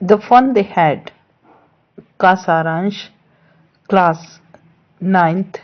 The fun they had का सारांश class 9th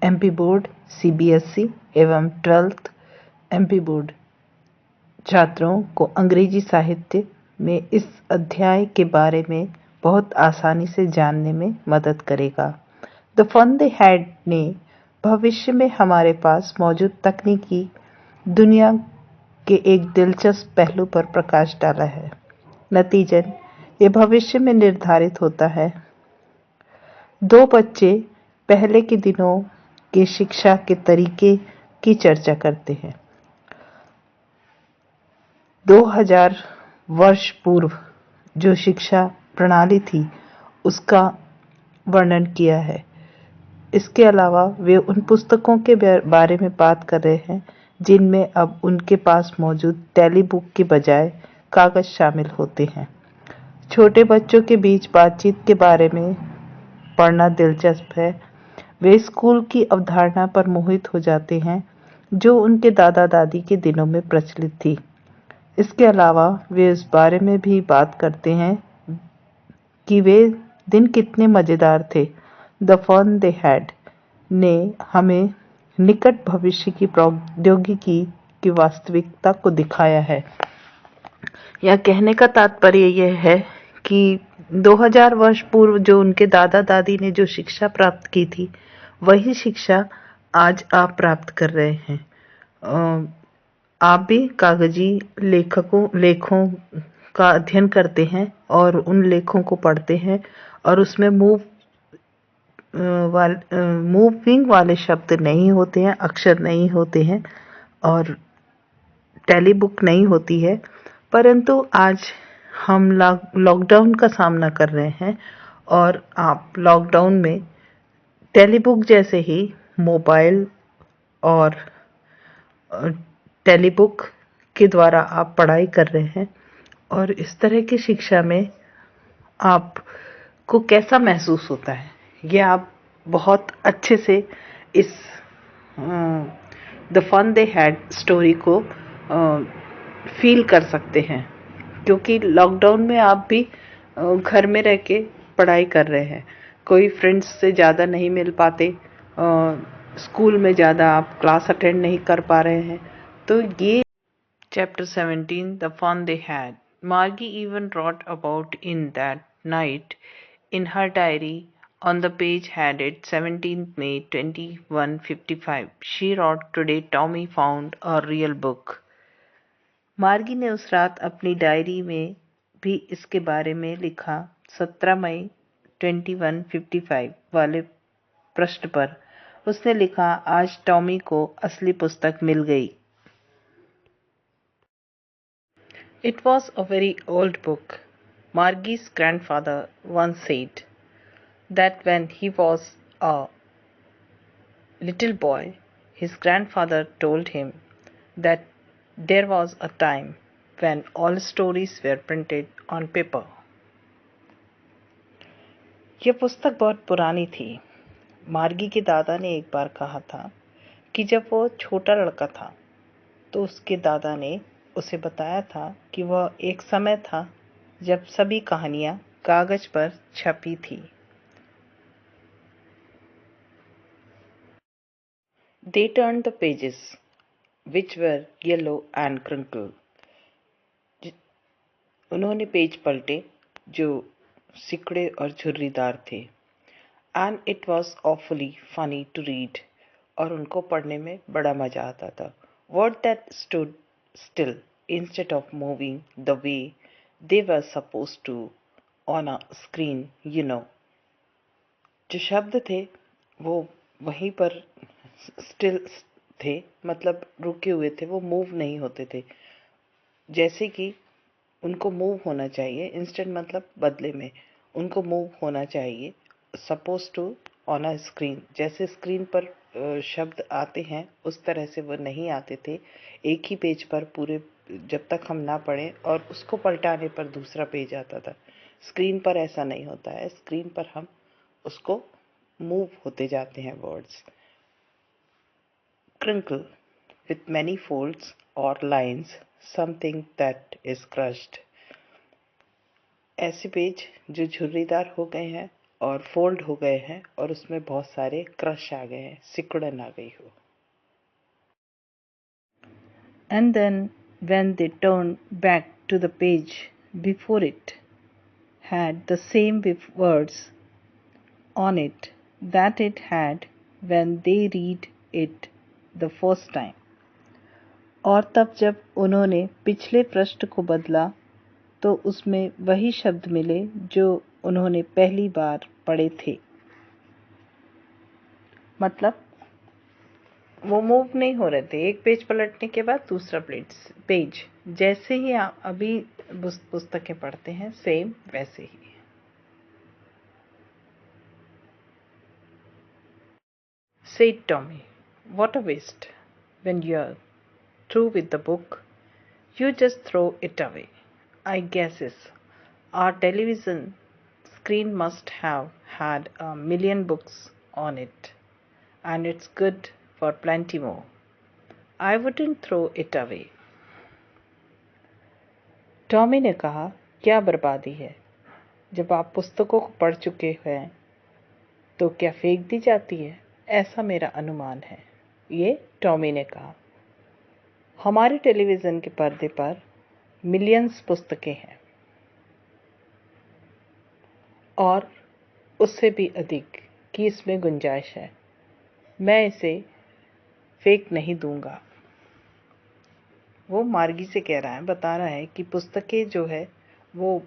MP board CBSE एवं 12th एमपी बोर्ड छात्रों को अंग्रेजी साहित्य में इस अध्याय के बारे में बहुत आसानी से जानने में मदद करेगा। द फन दे हैड ने भविष्य में हमारे पास मौजूद तकनीकी दुनिया के एक दिलचस्प पहलू पर प्रकाश डाला है। नतीजन ये भविष्य में निर्धारित होता है। दो बच्चे पहले के दिनों के शिक्षा के तरीके की चर्चा करते हैं। 2000 वर्ष पूर्व जो शिक्षा प्रणाली थी उसका वर्णन किया है। इसके अलावा वे उन पुस्तकों के बारे में बात कर रहे हैं जिनमें अब उनके पास मौजूद टेली बुक के बजाय कागज शामिल होते हैं। छोटे बच्चों के बीच बातचीत के बारे में पढ़ना दिलचस्प है। वे स्कूल की अवधारणा पर मोहित हो जाते हैं जो उनके दादा दादी के दिनों में प्रचलित थी। इसके अलावा वे इस बारे में भी बात करते हैं कि वे दिन कितने मज़ेदार थे। द फन दे हैड ने हमें निकट भविष्य की प्रौद्योगिकी की वास्तविकता को दिखाया है। यह कहने का तात्पर्य यह है कि 2000 वर्ष पूर्व जो उनके दादा दादी ने जो शिक्षा प्राप्त की थी वही शिक्षा आज आप प्राप्त कर रहे हैं। आप भी कागजी लेखों का अध्ययन करते हैं और उन लेखों को पढ़ते हैं और उसमें मूविंग वाले शब्द नहीं होते हैं, अक्षर नहीं होते हैं और टेली बुक नहीं होती है। परंतु आज हम लॉकडाउन का सामना कर रहे हैं और आप लॉकडाउन में टेली बुक जैसे ही मोबाइल और टेली बुक के द्वारा आप पढ़ाई कर रहे हैं और इस तरह की शिक्षा में आपको कैसा महसूस होता है ये आप बहुत अच्छे से इस the fun they had story को फील कर सकते हैं, क्योंकि लॉकडाउन में आप भी घर में रह के पढ़ाई कर रहे हैं। कोई फ्रेंड्स से ज़्यादा नहीं मिल पाते, स्कूल में ज़्यादा आप क्लास अटेंड नहीं कर पा रहे हैं। तो ये Chapter 17 The Fun They Had. Margie even wrote about in that night in her diary. On the page headed 17th May 2155. She wrote, "Today Tommy found a real book." मार्गी ने उस रात अपनी डायरी में भी इसके बारे में लिखा। 17 मई 2155 वाले पृष्ठ पर उसने लिखा, आज टॉमी को असली पुस्तक मिल गई। It was a very old book. Margie's grandfather once said that when he was a little boy, his grandfather told him that there was a time when all stories were printed on paper. यह पुस्तक बहुत पुरानी थी। मार्गी के दादा ने एक बार कहा था कि जब वो छोटा लड़का था तो उसके दादा ने उसे बताया था कि वह एक समय था जब सभी कहानियां कागज पर छपी थी। They turned the pages, which were yellow and crinkled. उन्होंने पेज पलटे जो सिकड़े और झुर्रीदार थे। And it was awfully funny to read. और उनको पढ़ने में बड़ा मजा आता था। Word that stood still instead of moving the way they were supposed to on a screen, you know. जो शब्द थे वो वहीं पर स्टिल थे, मतलब रुके हुए थे, वो मूव नहीं होते थे जैसे कि उनको मूव होना चाहिए। इंस्टेंट मतलब बदले में उनको मूव होना चाहिए। Suppose to on a screen, जैसे स्क्रीन पर शब्द आते हैं उस तरह से वो नहीं आते थे। एक ही पेज पर पूरे जब तक हम ना पढ़ें और उसको पलटाने पर दूसरा पेज आता था। स्क्रीन पर ऐसा नहीं होता है। स्क्रीन पर हम उसको मूव होते जाते हैं words. Crinkle, with many folds or lines, something that is crushed. ऐसे पेज जो झुर्रीदार हो गए हैं और फोल्ड हो गए हैं और उसमें बहुत सारे क्रश आ गए हैं, सिकुड़न आ गई हो. And then when they turned back to the page before it had the same words on it that it had when they read it the first time. और तब जब उन्होंने पिछले पृष्ठ को बदला तो उसमें वही शब्द मिले जो उन्होंने पहली बार पढ़े थे. मतलब वो मूव नहीं हो रहे थे. एक पेज पलटने के बाद दूसरा पेज जैसे ही आप अभी पुस्तकें पढ़ते हैं सेम वैसे ही. Said Tommy, "What a waste. When you're through with the book, you just throw it away. I guess our television screen must have had a million books on it, and it's good for plenty more. I wouldn't throw it away." Tommy ने कहा, क्या बर्बादी है. जब आप पुस्तकों को पढ़ चुके हैं तो क्या फेंक दी जाती है? ऐसा मेरा अनुमान है. ये टॉमी ने कहा. हमारे टेलीविज़न के पर्दे पर मिलियंस पुस्तकें हैं और उससे भी अधिक की इसमें गुंजाइश है. मैं इसे फेंक नहीं दूंगा. वो मार्गी से कह रहा है, बता रहा है कि पुस्तकें जो है वो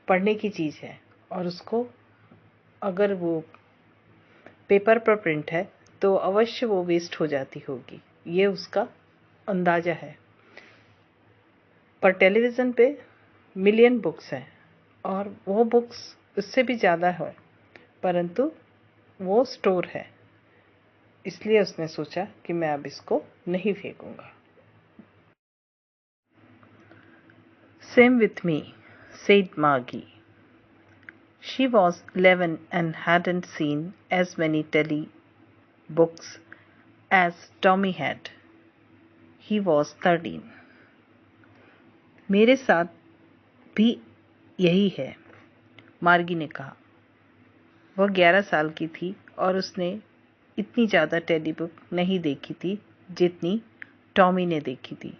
पढ़ने की चीज़ है और उसको अगर वो पेपर पर प्रिंट है तो अवश्य वो वेस्ट हो जाती होगी. ये उसका अंदाज़ा है. पर टेलीविज़न पे मिलियन बुक्स हैं और वो बुक्स उससे भी ज़्यादा है, परंतु वो स्टोर है. इसलिए उसने सोचा कि मैं अब इसको नहीं फेंकूंगा. Same with me, said Margie. She was 11 and hadn't seen as many books as Tommy had. He was 13. मेरे साथ भी यही है, मार्गी ने कहा. वह 11 साल की थी और उसने इतनी ज़्यादा टेडी बुक नहीं देखी थी जितनी टॉमी ने देखी थी.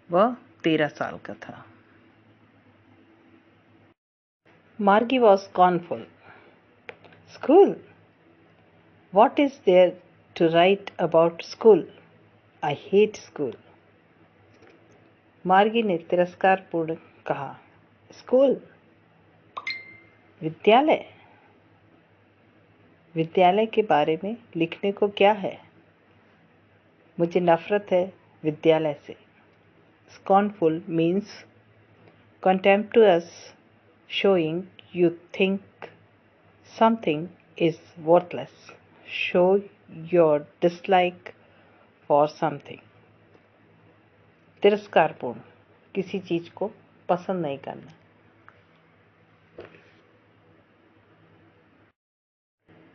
वह 13 साल का था. Margie was scornful. School? What is there to write about school? I hate school. मार्गी ने तिरस्कारपूर्ण कहा. स्कूल? विद्यालय? विद्यालय के बारे में लिखने को क्या है? मुझे नफरत है विद्यालय से. Scornful means contemptuous, showing you think something is worthless. Show your dislike for something. तिरस्कारपूर्ण, किसी चीज को पसंद नहीं करना.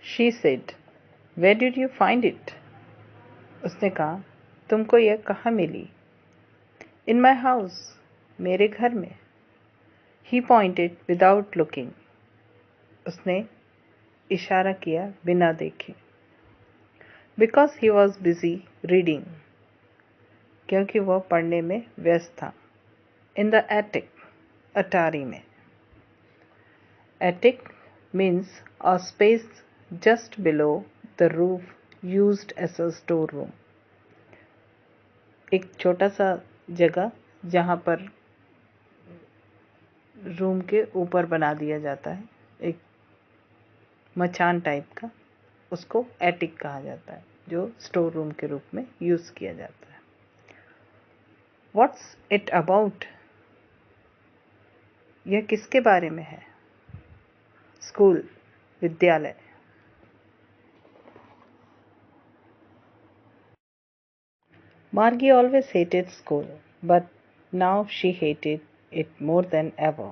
She said, "Where did you find it?" उसने कहा, तुमको यह कहाँ मिली? In my house. मेरे घर में. He pointed without looking. उसने इशारा किया बिना देखे. Because he was busy reading. क्योंकि वह पढ़ने में व्यस्त था. In the attic. अटारी में. Attic means a space just below the roof used as a storeroom. एक छोटा सा जगह जहाँ पर रूम के ऊपर बना दिया जाता है, एक मचान टाइप का, उसको एटिक कहा जाता है, जो स्टोर रूम के रूप में यूज़ किया जाता है. What's it about? यह किसके बारे में है? स्कूल, विद्यालय. Margie always hated school, but now she hated it more than ever.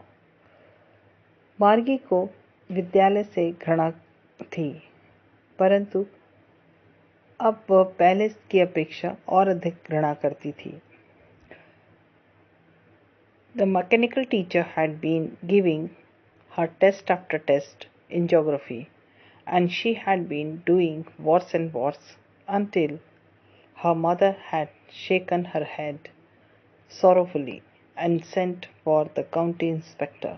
मार्गी को विद्यालय से घृणा थी, परंतु अब वह पहले की अपेक्षा और अधिक घृणा करती थी. The mechanical teacher had been giving her test after test in geography, and she had been doing worse and worse until her mother had shaken her head sorrowfully and sent for the county inspector.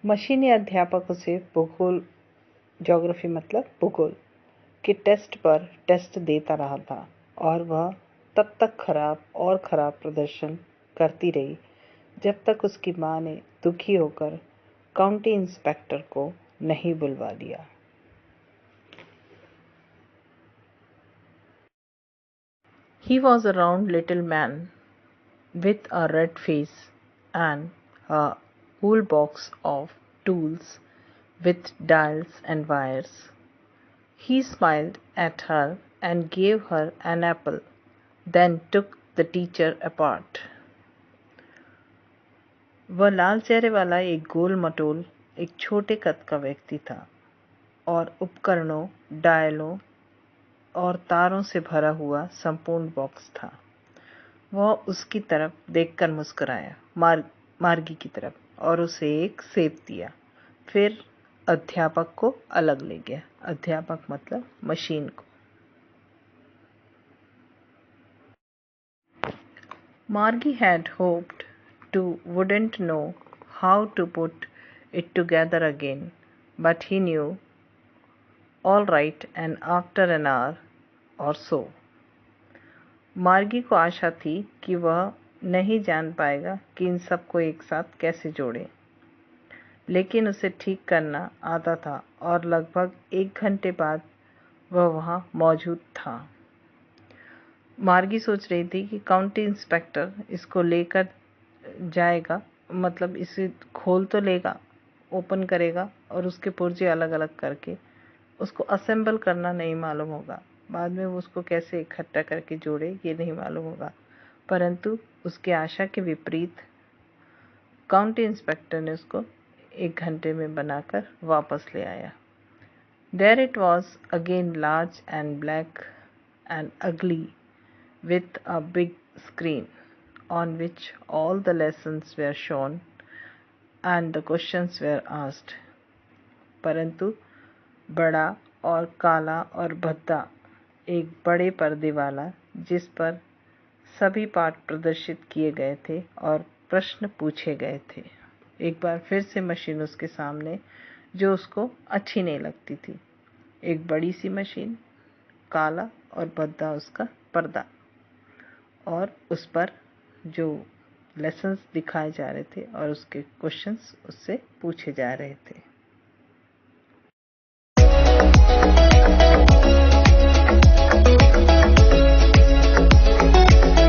मशीनी अध्यापक उसे भूगोल geography मतलब भूगोल के test पर test देता रहा था और वह तब तक खराब और खराब प्रदर्शन करती रही जब तक उसकी माँ ने दुखी होकर काउंटी इंस्पेक्टर को नहीं बुलवा लिया। He was a round little man with a red face and a whole box of tools with dials and wires. He smiled at her and gave her an apple, then took the teacher apart. वह लाल चेहरे वाला एक गोल मटोल एक छोटे कद का व्यक्ति था और उपकरणों, डायलों और तारों से भरा हुआ संपूर्ण बॉक्स था। वह उसकी तरफ देखकर मुस्कुराया, मार्गी की तरफ, और उसे एक सेब दिया। फिर अध्यापक को अलग ले गया। अध्यापक मतलब मशीन को। Margie had hoped to wouldn't know how to put it together again, but he knew all right, and after an hour or so. मार्गी को आशा थी कि वह नहीं जान पाएगा कि इन सबको एक साथ कैसे जोड़े, लेकिन उसे ठीक करना आता था और लगभग 1 घंटे बाद वह वहाँ मौजूद था। मार्गी सोच रही थी कि काउंटी इंस्पेक्टर इसको लेकर जाएगा, मतलब इसे खोल तो लेगा, ओपन करेगा और उसके पुर्जे अलग अलग करके उसको असेंबल करना नहीं मालूम होगा। बाद में वो उसको कैसे इकट्ठा करके जोड़े ये नहीं मालूम होगा। परंतु उसकी आशा के विपरीत काउंटी इंस्पेक्टर ने उसको 1 घंटे में बनाकर वापस ले आया। There it was again, large and black and ugly, with a big screen on which all the lessons were shown and the questions were asked. परंतु बड़ा और काला और भद्दा एक बड़े पर्दे वाला, जिस पर सभी पाठ प्रदर्शित किए गए थे और प्रश्न पूछे गए थे। एक बार फिर से मशीन उसके सामने, जो उसको अच्छी नहीं लगती थी। एक बड़ी सी मशीन, काला और भद्दा उसका पर्दा, और उस पर जो लेसन्स दिखाए जा रहे थे और उसके क्वेश्चंस उससे पूछे जा रहे थे।